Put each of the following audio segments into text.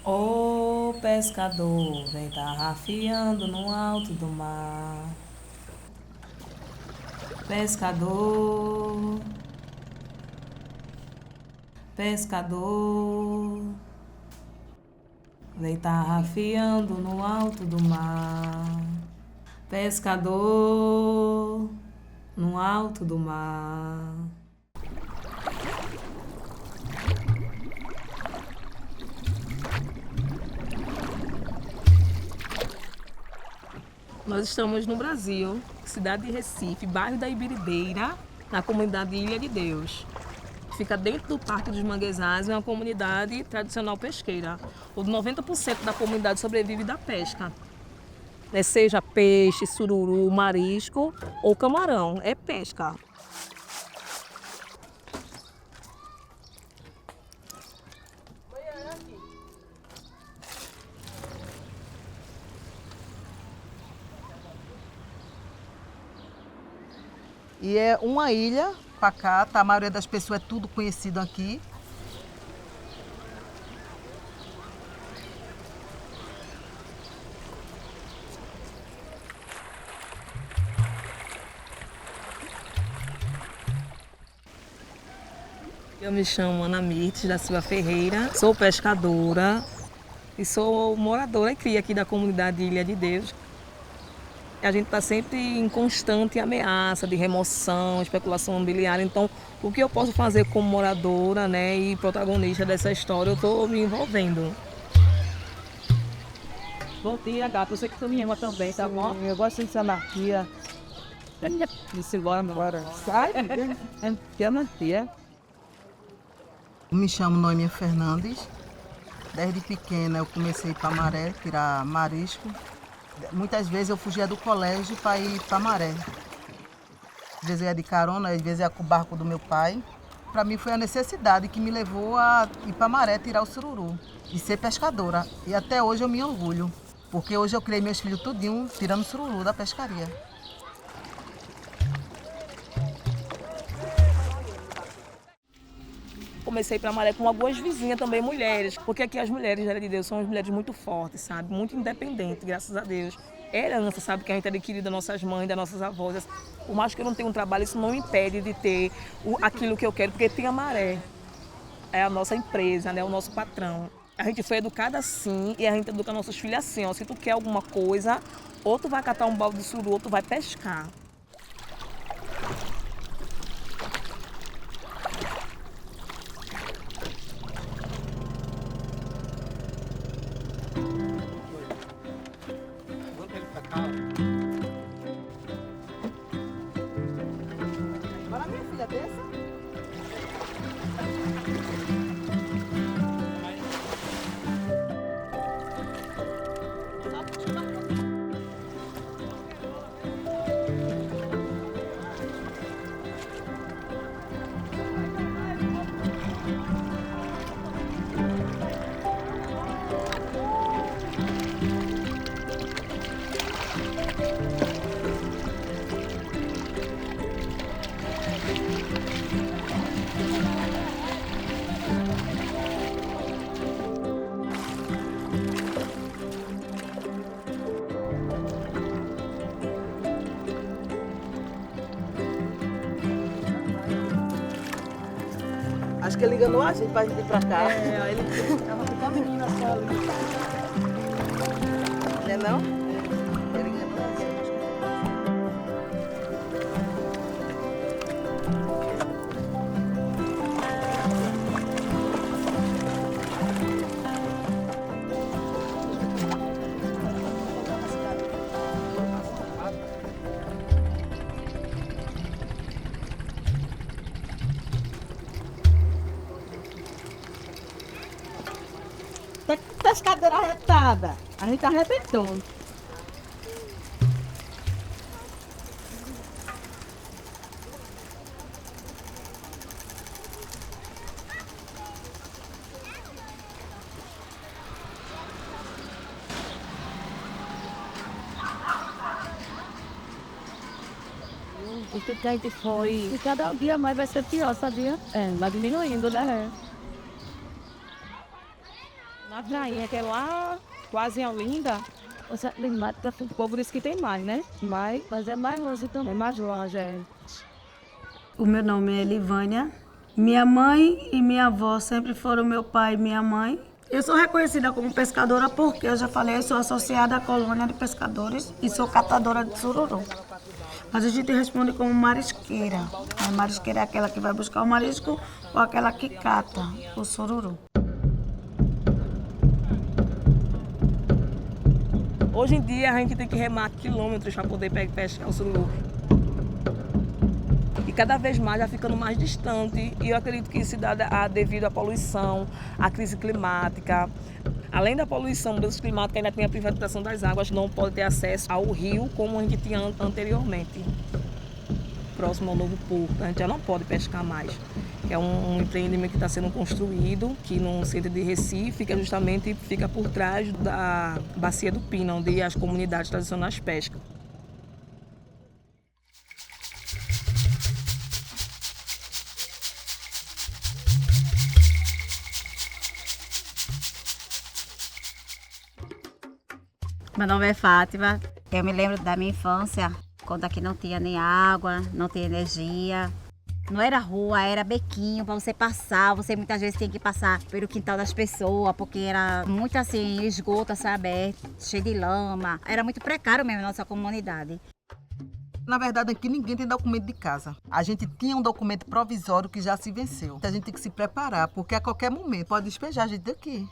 Ô pescador, vem tarrafiando no alto do mar. Pescador, pescador, vem tarrafiando no alto do mar. Pescador, no alto do mar. Nós estamos no Brasil, cidade de Recife, bairro da Ibiribeira, na comunidade Ilha de Deus. Fica dentro do Parque dos Manguezais, é uma comunidade tradicional pesqueira. O 90% da comunidade sobrevive da pesca. Seja peixe, sururu, marisco ou camarão, é pesca. E é uma ilha pacata, a maioria das pessoas é tudo conhecido aqui. Eu me chamo Ana Mirtes da Silva Ferreira, sou pescadora e sou moradora e cria aqui da comunidade Ilha de Deus. A gente está sempre em constante ameaça de remoção, especulação imobiliária. Então, o que eu posso fazer como moradora, né, e protagonista dessa história, eu estou me envolvendo. Bom dia, gata. Eu sei que tu me ama também, tá bom? Eu gosto de anarquia. Disse agora. Sai, que anarquia. Me chamo Noemia Fernandes. Desde pequena eu comecei para maré, tirar marisco. Muitas vezes eu fugia do colégio para ir para maré. Às vezes eu ia de carona, às vezes eu ia com o barco do meu pai. Para mim foi a necessidade que me levou a ir para maré tirar o sururu e ser pescadora. E até hoje eu me orgulho, porque hoje eu criei meus filhos tudinho tirando sururu da pescaria. Comecei para Maré com algumas vizinhas também, mulheres, porque aqui as mulheres, Ilha de Deus, são as mulheres muito fortes, sabe? Muito independentes, graças a Deus. É herança, sabe, que a gente adquiriu das nossas mães, das nossas avós. Por mais que eu não tenha um trabalho, isso não impede de ter aquilo que eu quero, porque tem a Maré. É a nossa empresa, né? O nosso patrão. A gente foi educada assim e a gente educa nossos filhos assim, ó. Se tu quer alguma coisa, ou tu vai catar um balde de suru, ou tu vai pescar. Bora, minha filha, desça. Acho que ele enganou a gente pra gente ir pra cá. É, ele tava com a menina só ali. Não é não? Ele enganou a gente. Tá com pescadeira arretada. A gente arrebentou. O que a gente foi. E cada dia mais vai ser pior, sabia? É, vai diminuindo, né? A praia, que é lá, quase em Olinda, o povo diz que tem mais, né? Mas é mais longe também, mais longe. É. O meu nome é Elivânia. Minha mãe e minha avó sempre foram meu pai e minha mãe. Eu sou reconhecida como pescadora porque, eu já falei, eu sou associada à colônia de pescadores e sou catadora de sururu. Mas a gente responde como marisqueira. A marisqueira é aquela que vai buscar o marisco ou aquela que cata o sururu. Hoje em dia a gente tem que remar quilômetros para poder pescar o sururu. E cada vez mais já ficando mais distante. E eu acredito que isso dá devido à poluição, à crise climática. Além da poluição, mudança climática, ainda tem a privatização das águas, não pode ter acesso ao rio como a gente tinha anteriormente. Próximo ao novo porto, a gente já não pode pescar mais. É um empreendimento que está sendo construído aqui no centro de Recife, que justamente fica por trás da Bacia do Pina, onde as comunidades tradicionais pescam. Meu nome é Fátima. Eu me lembro da minha infância, quando aqui não tinha nem água, não tinha energia. Não era rua, era bequinho para você passar. Você muitas vezes tinha que passar pelo quintal das pessoas, porque era muito assim, esgoto a céu aberto, cheio de lama. Era muito precário mesmo a nossa comunidade. Na verdade, aqui ninguém tem documento de casa. A gente tinha um documento provisório que já se venceu. A gente tem que se preparar, porque a qualquer momento pode despejar a gente daqui.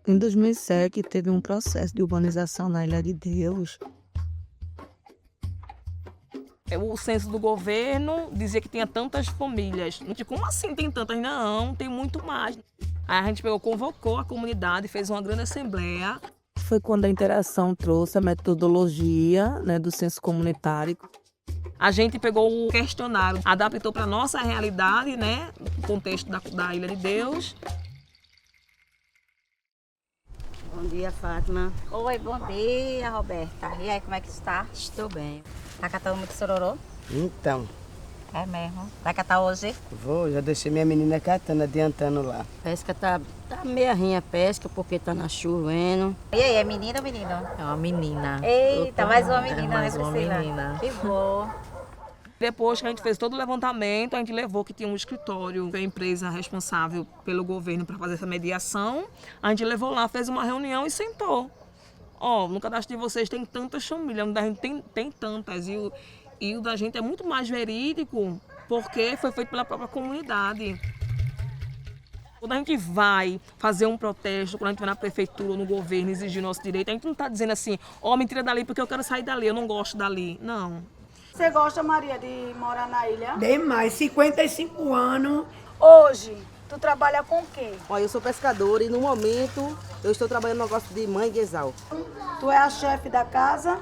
Em 2007, teve um processo de urbanização na Ilha de Deus. O censo do governo dizia que tinha tantas famílias. Como assim tem tantas? Não, tem muito mais. Aí a gente convocou a comunidade, fez uma grande assembleia. Foi quando a Interação trouxe a metodologia, né, do censo comunitário. A gente pegou o questionário, adaptou para a nossa realidade, né, o contexto da Ilha de Deus. Bom dia, Fátima. Oi, bom dia, Roberta. E aí, como é que está? Estou bem. Tá catando muito sororô? Então, É mesmo. Vai catar hoje? vou, já deixei minha menina catando, adiantando lá. Pesca tá meia rinha a pesca porque tá na chovendo. E aí, é menino ou menino? É uma menina. Eita, mais uma menina, mais né, uma Priscila? menina. Que bom. Depois que a gente fez todo o levantamento, a gente levou que tinha um escritório, a empresa responsável pelo governo para fazer essa mediação. A gente levou lá, fez uma reunião e sentou. No cadastro de vocês tem tantas famílias, no da gente tem tantas. E o da gente é muito mais verídico, porque foi feito pela própria comunidade. Quando a gente vai fazer um protesto, quando a gente vai na prefeitura ou no governo exigir nosso direito, a gente não está dizendo assim, me tira dali porque eu quero sair dali, eu não gosto dali. Não. Você gosta, Maria, de morar na ilha? Demais, 55 anos. Hoje, tu trabalha com o quê? Olha, eu sou pescadora e no momento eu estou trabalhando no negócio de manguezal. Tu é a chefe da casa?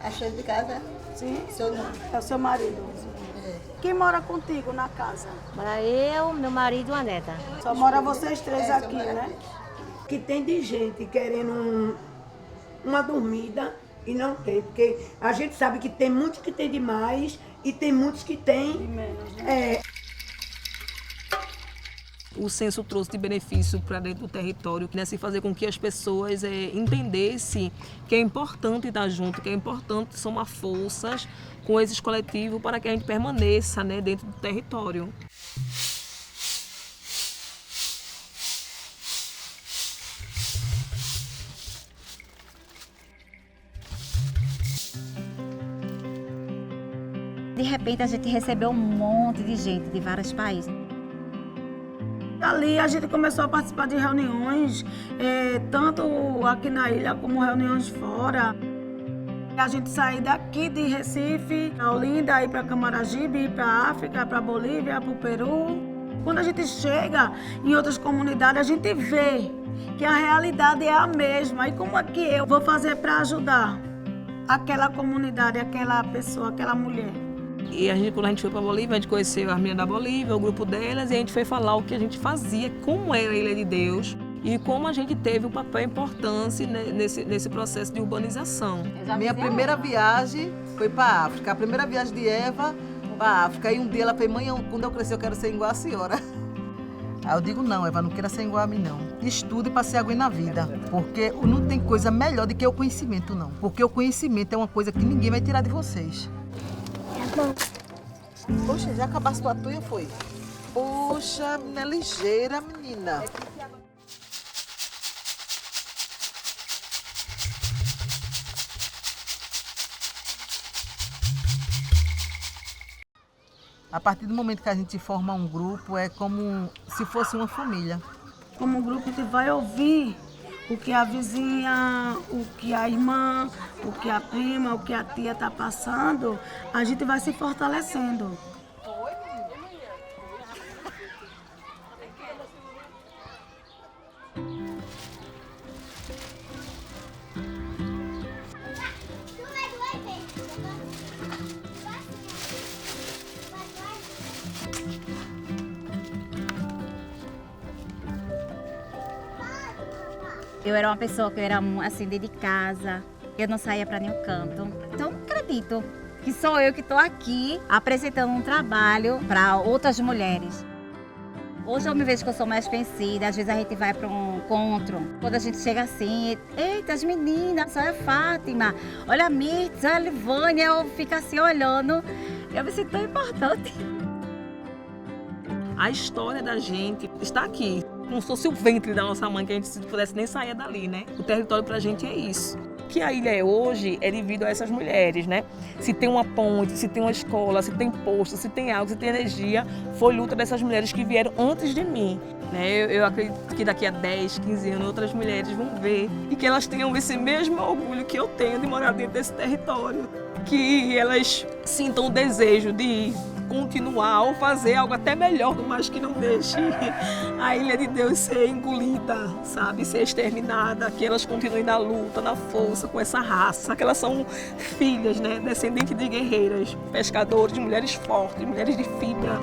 A chefe de casa? Sim. Sou não. É o seu marido? Quem mora contigo na casa? Mora eu, meu marido e uma neta. Só mora vocês três aqui, né? Que tem de gente querendo uma dormida e não tem. Porque a gente sabe que tem muitos que tem demais e tem muitos que tem Menos, né? O censo trouxe de benefício para dentro do território, né, se fazer com que as pessoas entendessem que é importante estar junto, que é importante somar forças com esses coletivos para que a gente permaneça, né, dentro do território. De repente, a gente recebeu um monte de gente de vários países. Ali a gente começou a participar de reuniões, tanto aqui na ilha como reuniões fora. A gente sair daqui de Recife, a Olinda, ir para Camaragibe, ir para a África, para a Bolívia, para o Peru. Quando a gente chega em outras comunidades, a gente vê que a realidade é a mesma. E como é que eu vou fazer para ajudar aquela comunidade, aquela pessoa, aquela mulher? E quando a gente foi para a Bolívia, a gente conheceu as meninas da Bolívia, o grupo delas, e a gente foi falar o que a gente fazia, como era a Ilha de Deus. e como a gente teve um papel importante nesse processo de urbanização. Minha primeira viagem foi para a África. A primeira viagem de Eva para a África. E um dia ela falou, mãe, quando eu crescer eu quero ser igual a senhora. Aí eu digo, não, Eva, não queira ser igual a mim, não. Estude para ser alguém na vida. Porque não tem coisa melhor do que o conhecimento, não. Porque o conhecimento é uma coisa que ninguém vai tirar de vocês. Tá bom. Poxa, já acabaste tua tuia, foi? Poxa, menina ligeira, menina. A partir do momento que a gente forma um grupo, é como se fosse uma família. Como grupo, a gente vai ouvir o que a vizinha, o que a irmã, o que a prima, o que a tia está passando, a gente vai se fortalecendo. Eu era uma pessoa que eu era assim, dentro de casa, eu não saía para nenhum canto. Então, não acredito que sou eu que estou aqui apresentando um trabalho para outras mulheres. Hoje eu me vejo que eu sou mais conhecida, às vezes a gente vai para um encontro. Quando a gente chega assim, eita, as meninas, olha a Fátima, olha a Mirtz, olha a Livânia, eu fico assim olhando, eu me sinto tão importante. A história da gente está aqui. Como se fosse o ventre da nossa mãe, que a gente se pudesse nem sair dali, né? O território pra gente é isso. O que a ilha é hoje é devido a essas mulheres, né? Se tem uma ponte, se tem uma escola, se tem posto, se tem água, se tem energia, foi luta dessas mulheres que vieram antes de mim. Né? Eu acredito que daqui a 10, 15 anos outras mulheres vão ver e que elas tenham esse mesmo orgulho que eu tenho de morar dentro desse território. Que elas sintam o desejo de continuar ou fazer algo até melhor, mas que não deixe a Ilha de Deus ser engolida, sabe, ser exterminada, que elas continuem na luta, na força, com essa raça, que elas são filhas, né, descendentes de guerreiras, pescadores, mulheres fortes, mulheres de fibra.